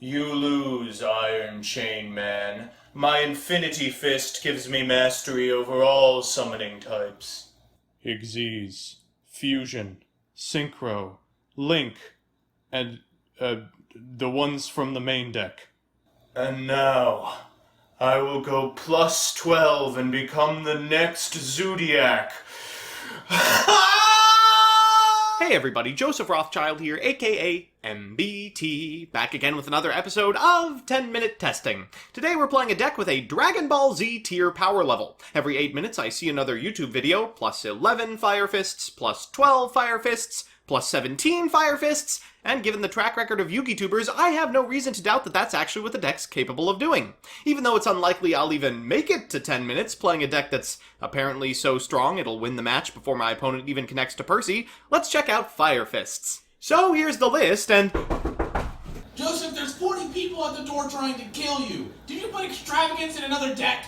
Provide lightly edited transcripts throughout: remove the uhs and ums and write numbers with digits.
You lose, Iron Chain Man. My Infinity Fist gives me mastery over all summoning types. Xyz, Fusion, Synchro, Link, and, the ones from the main deck. And now, I will go plus 12 and become the next Zodiac. Hey everybody, Joseph Rothschild here, aka MBT, back again with another episode of 10-Minute Testing. Today we're playing a deck with a Dragon Ball Z tier power level. Every 8 minutes I see another YouTube video, plus 11 Fire Fists, plus 12 Fire Fists, plus 17 Fire Fists, and given the track record of Yugi-tubers, I have no reason to doubt that that's actually what the deck's capable of doing. Even though it's unlikely I'll even make it to 10 minutes playing a deck that's apparently so strong it'll win the match before my opponent even connects to Percy, let's check out Fire Fists. So here's the list, and... Joseph, there's 40 people at the door trying to kill you. Did you put Extravagance in another deck?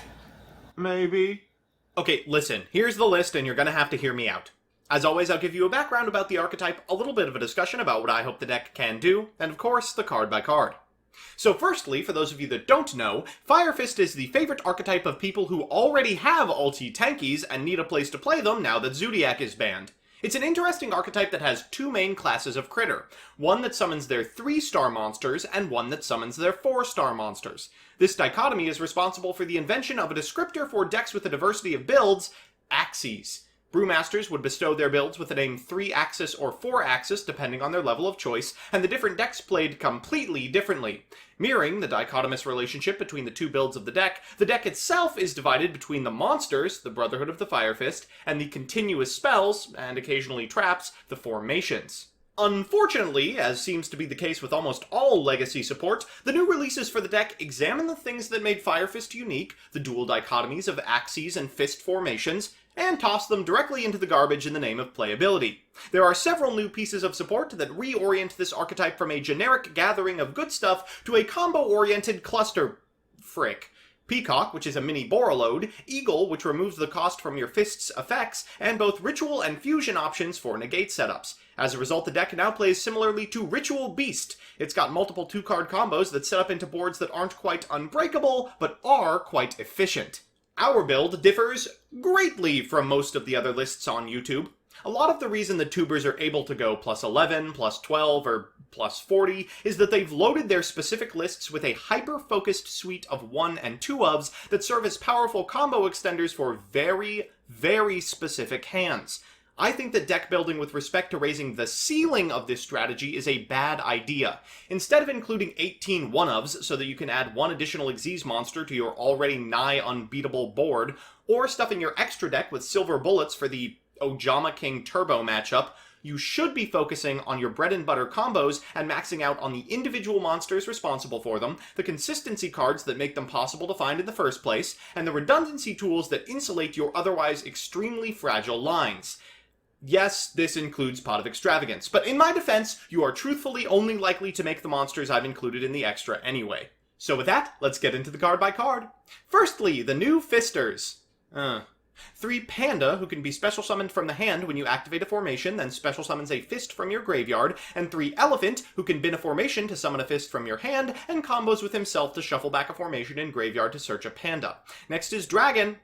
Maybe. Okay, listen, here's the list and you're gonna have to hear me out. As always, I'll give you a background about the archetype, a little bit of a discussion about what I hope the deck can do, and of course, the card by card. So firstly, for those of you that don't know, Fire Fist is the favorite archetype of people who already have ulti tankies and need a place to play them now that Zodiac is banned. It's an interesting archetype that has two main classes of critter, one that summons their 3-star monsters and one that summons their 4-star monsters. This dichotomy is responsible for the invention of a descriptor for decks with a diversity of builds, axes. Brewmasters would bestow their builds with a name 3-axis or 4-axis depending on their level of choice, and the different decks played completely differently. Mirroring the dichotomous relationship between the two builds of the deck itself is divided between the monsters, the Brotherhood of the Fire Fist, and the continuous spells, and occasionally traps, the formations. Unfortunately, as seems to be the case with almost all Legacy support, the new releases for the deck examine the things that made Fire Fist unique, the dual dichotomies of axes and fist formations, and toss them directly into the garbage in the name of playability. There are several new pieces of support that reorient this archetype from a generic gathering of good stuff to a combo-oriented cluster... frick. Peacock, which is a mini Borreload, Eagle, which removes the cost from your fist's effects, and both Ritual and Fusion options for negate setups. As a result, the deck now plays similarly to Ritual Beast. It's got multiple 2-card combos that set up into boards that aren't quite unbreakable, but are quite efficient. Our build differs greatly from most of the other lists on YouTube. A lot of the reason the tubers are able to go plus 11, plus 12, or plus 40 is that they've loaded their specific lists with a hyper-focused suite of 1 and 2-ofs that serve as powerful combo extenders for very, very specific hands. I think that deck building with respect to raising the ceiling of this strategy is a bad idea. Instead of including 18 1-ofs so that you can add one additional Xyz monster to your already nigh unbeatable board, or stuffing your extra deck with silver bullets for the Ojama King Turbo matchup, you should be focusing on your bread and butter combos and maxing out on the individual monsters responsible for them, the consistency cards that make them possible to find in the first place, and the redundancy tools that insulate your otherwise extremely fragile lines. Yes, this includes Pot of Extravagance, but in my defense, you are truthfully only likely to make the monsters I've included in the extra anyway. So with that, let's get into the card by card. Firstly, the new Fisters. 3 Panda, who can be special summoned from the hand when you activate a formation, then special summons a fist from your graveyard, and 3 Elephant, who can bin a formation to summon a fist from your hand, and combos with himself to shuffle back a formation in graveyard to search a panda. Next is Dragon.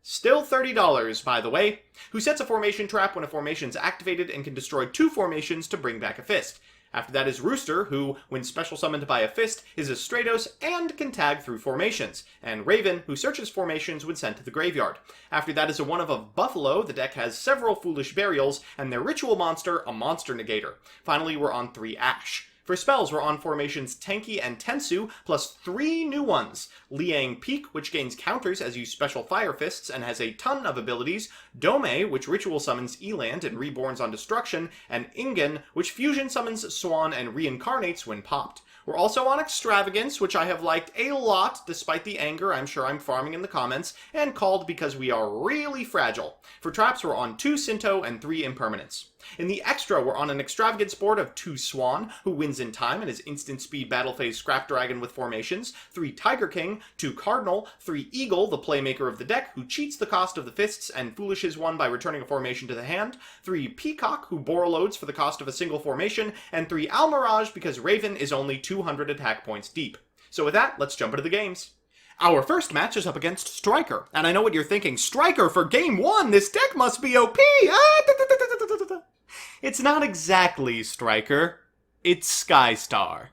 Still $30, by the way, who sets a formation trap when a formation's activated and can destroy 2 formations to bring back a fist. After that is Rooster, who, when special summoned by a fist, is a Stratos and can tag through formations, and Raven, who searches formations when sent to the graveyard. After that is a 1-of of Buffalo. The deck has several Foolish Burials, and their Ritual monster, a Monster Negator. Finally, we're on 3 Ash. For spells, we're on formations Tenki and Tensu, plus 3 new ones. Liang Peak, which gains counters as you special Fire Fists and has a ton of abilities. Dome, which ritual summons Eland and reborns on destruction. And Ingen, which fusion summons Swan and reincarnates when popped. We're also on Extravagance, which I have liked a lot, despite the anger I'm sure I'm farming in the comments, and called because we are really fragile. For traps, we're on 2 Sinto and 3 Impermanence. In the extra, we're on an extravagant board of 2 Swan, who wins in time and is instant speed battle phase Scrap Dragon with formations, 3 Tiger King, 2 Cardinal, 3 Eagle, the playmaker of the deck, who cheats the cost of the fists and foolishes one by returning a formation to the hand, 3 Peacock, who borreloads for the cost of a single formation, and 3 Almirage because Raven is only 200 attack points deep. So with that, let's jump into the games. Our first match is up against Striker, and I know what you're thinking. Striker for game 1, this deck must be OP! It's not exactly Striker, it's Skystar.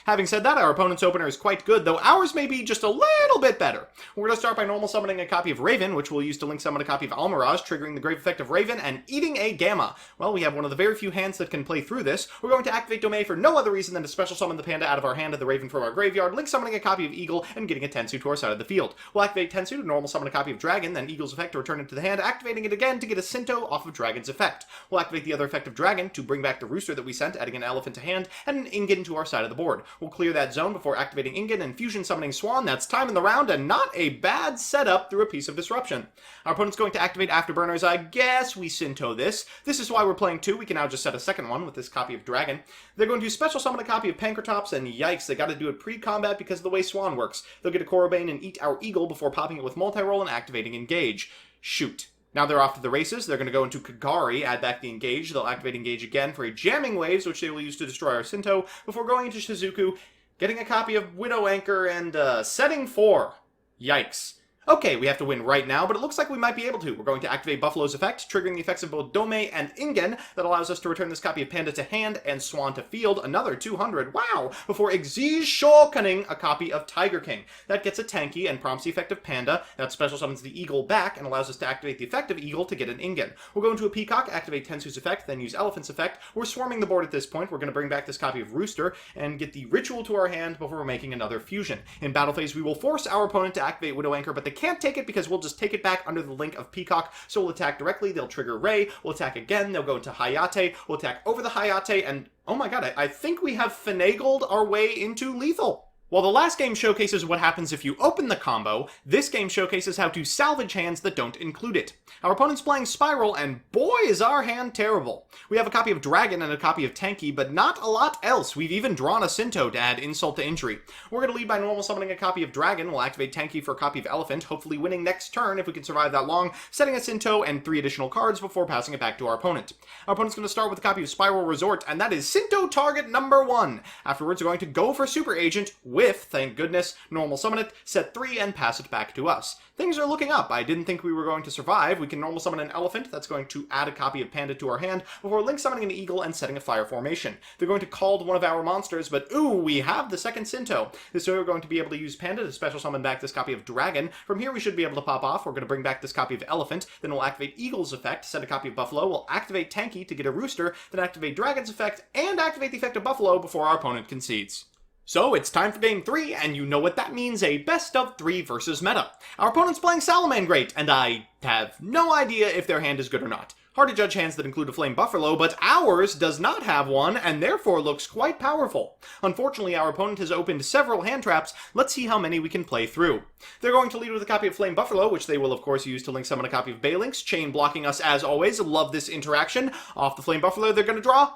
Having said that, our opponent's opener is quite good, though ours may be just a little bit better. We're going to start by normal summoning a copy of Raven, which we'll use to link summon a copy of Almirage, triggering the grave effect of Raven, and eating a Gamma. Well, we have one of the very few hands that can play through this. We're going to activate Domain for no other reason than to special summon the Panda out of our hand and the Raven from our graveyard, link summoning a copy of Eagle, and getting a Tensu to our side of the field. We'll activate Tensu to normal summon a copy of Dragon, then Eagle's effect to return it to the hand, activating it again to get a Sinto off of Dragon's effect. We'll activate the other effect of Dragon to bring back the Rooster that we sent, adding an Elephant to hand, and an Ingen to our side of the board. We'll clear that zone before activating Ingen and fusion summoning Swan. That's time in the round, and not a bad setup through a piece of disruption. Our opponent's going to activate Afterburners. I guess we Sinto this. This is why we're playing 2. We can now just set a second one with this copy of Dragon. They're going to special summon a copy of Pankratops, and yikes, they gotta do it pre-combat because of the way Swan works. They'll get a Korobane and eat our Eagle before popping it with multi-roll and activating Engage. Shoot. Now they're off to the races. They're going to go into Kagari, add back the Engage. They'll activate Engage again for a Jamming Waves, which they will use to destroy our Sinto, before going into Shizuku, getting a copy of Widow Anchor, and setting 4. Yikes. Okay, we have to win right now, but it looks like we might be able to. We're going to activate Buffalo's effect, triggering the effects of both Dome and Ingen. That allows us to return this copy of Panda to hand and Swan to field. Another 200, wow! Before Exige Shawcunning a copy of Tiger King. That gets a tanky and prompts the effect of Panda. That special summons the Eagle back and allows us to activate the effect of Eagle to get an Ingen. We'll go into a Peacock, activate Tensu's effect, then use Elephant's effect. We're swarming the board at this point. We're going to bring back this copy of Rooster and get the Ritual to our hand before making another fusion. In battle phase, we will force our opponent to activate Widow Anchor, but they can't take it because we'll just take it back under the link of Peacock, so we'll attack directly, they'll trigger Ray, we'll attack again, they'll go into Hayate, we'll attack over the Hayate, and oh my god, I think we have finagled our way into lethal. While the last game showcases what happens if you open the combo, this game showcases how to salvage hands that don't include it. Our opponent's playing Spyral, and boy is our hand terrible. We have a copy of Dragon and a copy of Tanky, but not a lot else. We've even drawn a Sinto to add insult to injury. We're going to lead by normal summoning a copy of Dragon. We'll activate Tanky for a copy of Elephant, hopefully winning next turn if we can survive that long, setting a Sinto and 3 additional cards before passing it back to our opponent. Our opponent's going to start with a copy of Spiral Resort, and that is Sinto target number 1. Afterwards, we're going to go for Super Agent with, thank goodness, normal summon it, set 3, and pass it back to us. Things are looking up. I didn't think we were going to survive. We can normal summon an Elephant. That's going to add a copy of Panda to our hand before link summoning an Eagle and setting a Fire formation. They're going to call one of our monsters, but ooh, we have the second Sinto. This way we're going to be able to use Panda to special summon back this copy of Dragon. From here we should be able to pop off. We're going to bring back this copy of Elephant. Then we'll activate Eagle's effect, set a copy of Buffalo. We'll activate Tanky to get a Rooster, then activate Dragon's effect, and activate the effect of Buffalo before our opponent concedes. So, it's time for game 3, and you know what that means, a best of 3 versus meta. Our opponent's playing salamangreat, and I have no idea if their hand is good or not. Hard to judge hands that include a Flame Buffalo, but ours does not have one, and therefore looks quite powerful. Unfortunately, our opponent has opened several hand traps. Let's see how many we can play through. They're going to lead with a copy of Flame Buffalo, which they will of course use to link summon a copy of Balinx, chain blocking us as always. Love this interaction. Off the Flame Buffalo, they're going to draw...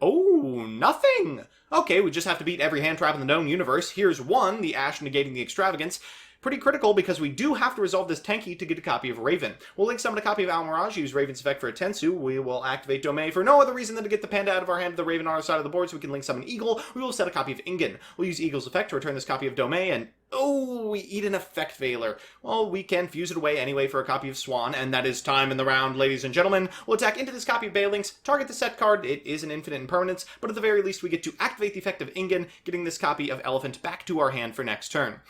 oh, nothing! Okay, we just have to beat every hand trap in the known universe. Here's one, the Ash negating the extravagance. Pretty critical because we do have to resolve this Tanky to get a copy of Raven. We'll link summon a copy of Almirage, use Raven's effect for a Tensu. We will activate Domain for no other reason than to get the Panda out of our hand, the Raven on our side of the board, so we can link summon Eagle. We will set a copy of Ingen. We'll use Eagle's effect to return this copy of Domain, and oh, we eat an effect Veiler. Well, we can fuse it away anyway for a copy of Swan, and that is time in the round, ladies and gentlemen. We'll attack into this copy of Balinx, target the set card. It is an infinite impermanence, but at the very least we get to activate the effect of Ingen, getting this copy of Elephant back to our hand for next turn.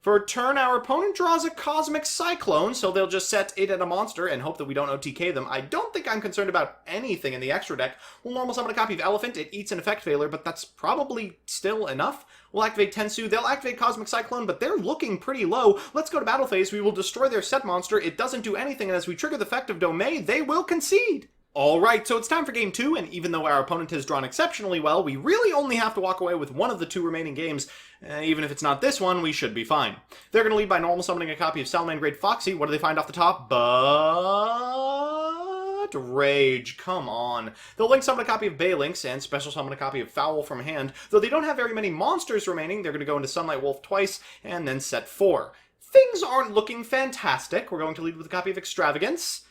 For a turn, our opponent draws a Cosmic Cyclone, so they'll just set it at a monster and hope that we don't OTK them. I don't think I'm concerned about anything in the extra deck. We'll normal summon a copy of Elephant. It eats an effect failure, but that's probably still enough. We'll activate Tensu. They'll activate Cosmic Cyclone, but they're looking pretty low. Let's go to battle phase. We will destroy their set monster. It doesn't do anything, and as we trigger the effect of Domain, they will concede. Alright, so it's time for game 2, and even though our opponent has drawn exceptionally well, we really only have to walk away with one of the 2 remaining games. Even if it's not this one, we should be fine. They're going to lead by normal summoning a copy of Salamangreat Foxy. What do they find off the top? But What rage, come on. They'll link summon a copy of Baylynx and special summon a copy of Foul from hand. Though they don't have very many monsters remaining, they're going to go into Sunlight Wolf twice and then set 4. Things aren't looking fantastic. We're going to lead with a copy of Extravagance.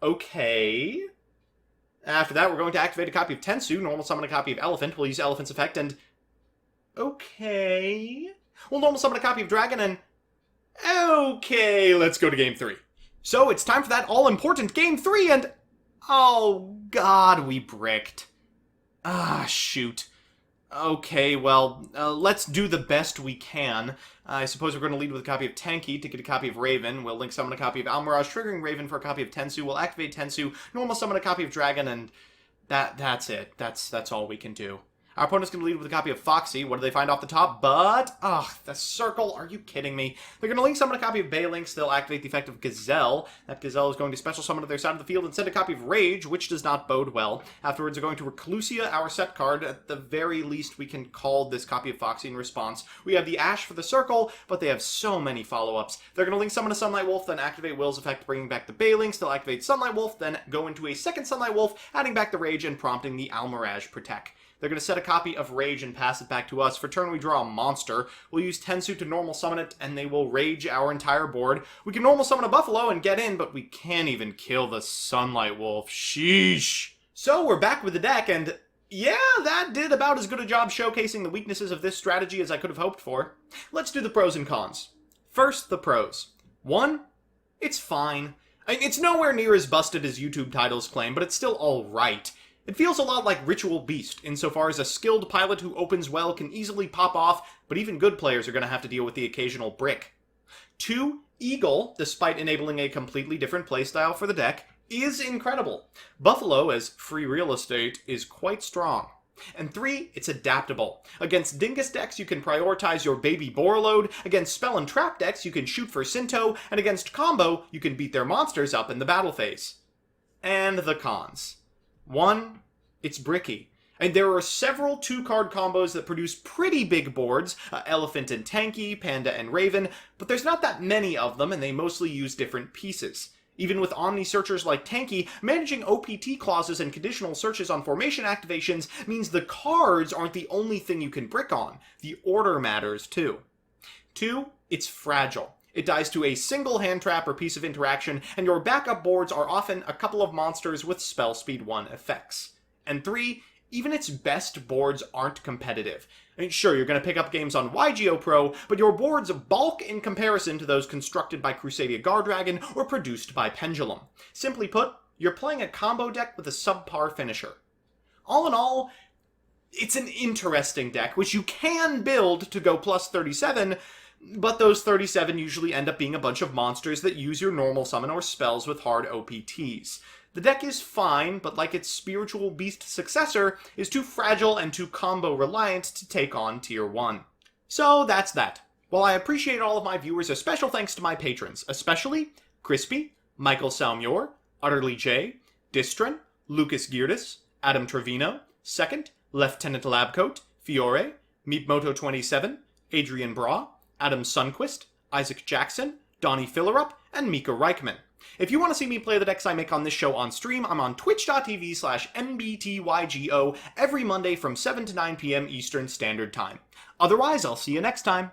Okay. After that, we're going to activate a copy of Tensu, normal summon a copy of Elephant. We'll use Elephant's effect and... okay. We'll normal summon a copy of Dragon and... okay, let's go to Game 3. So, it's time for that all-important Game 3 and... oh, God, we bricked. Ah, shoot. Okay, well, let's do the best we can. I suppose we're going to lead with a copy of Tanky to get a copy of Raven. We'll link summon a copy of Almirage, triggering Raven for a copy of Tensu. We'll activate Tensu, normal summon a copy of Dragon, and that's it. That's all we can do. Our opponent's going to lead with a copy of Foxy. What do they find off the top? But, the circle. Are you kidding me? They're going to link summon a copy of Baylynx. They'll activate the effect of Gazelle. That Gazelle is going to special summon to their side of the field and send a copy of Rage, which does not bode well. Afterwards, they're going to Reclusia, our set card. At the very least, we can call this copy of Foxy in response. We have the Ash for the circle, but they have so many follow-ups. They're going to link summon a Sunlight Wolf, then activate Will's effect, bringing back the Baylynx. They'll activate Sunlight Wolf, then go into a second Sunlight Wolf, adding back the Rage and prompting the Almirage Protect. They're going to set a copy of Rage and pass it back to us. For turn, we draw a monster. We'll use Tensu to normal summon it, and they will Rage our entire board. We can normal summon a Buffalo and get in, but we can't even kill the Sunlight Wolf. Sheesh. So, we're back with the deck, and yeah, that did about as good a job showcasing the weaknesses of this strategy as I could have hoped for. Let's do the pros and cons. First, the pros. 1, it's fine. It's nowhere near as busted as YouTube titles claim, but it's still alright. It feels a lot like Ritual Beast, insofar as a skilled pilot who opens well can easily pop off, but even good players are going to have to deal with the occasional brick. 2, Eagle, despite enabling a completely different playstyle for the deck, is incredible. Buffalo, as free real estate, is quite strong. And 3, it's adaptable. Against Dingus decks, you can prioritize your baby boar load. Against Spell and Trap decks, you can shoot for Sinto. And against Combo, you can beat their monsters up in the battle phase. And the cons. 1, it's bricky. And there are several 2-card combos that produce pretty big boards, Elephant and Tanky, Panda and Raven, but there's not that many of them, and they mostly use different pieces. Even with Omni searchers like Tanky, managing OPT clauses and conditional searches on formation activations means the cards aren't the only thing you can brick on. The order matters too. 2, it's fragile. It dies to a single hand trap or piece of interaction, and your backup boards are often a couple of monsters with spell speed 1 effects. And 3, even its best boards aren't competitive. Sure, you're going to pick up games on YGO Pro, but your boards bulk in comparison to those constructed by Crusadia Guardragon or produced by Pendulum. Simply put, you're playing a combo deck with a subpar finisher. All in all, it's an interesting deck, which you can build to go plus 37, but those 37 usually end up being a bunch of monsters that use your normal summon or spells with hard OPTs. The deck is fine, but like its Spiritual Beast successor, is too fragile and too combo reliant to take on Tier 1. So that's that. While I appreciate all of my viewers, a special thanks to my patrons, especially Crispy, Michael Salmure, Utterly J, Distran, Lucas Geardis, Adam Trevino, Second, Lieutenant Labcoat, Fiore, Meepmoto27, Adrian Bra, Adam Sunquist, Isaac Jackson, Donnie Fillerup, and Mika Reichman. If you want to see me play the decks I make on this show on stream, I'm on twitch.tv/mbtygo every Monday from 7 to 9 p.m. Eastern Standard Time. Otherwise, I'll see you next time.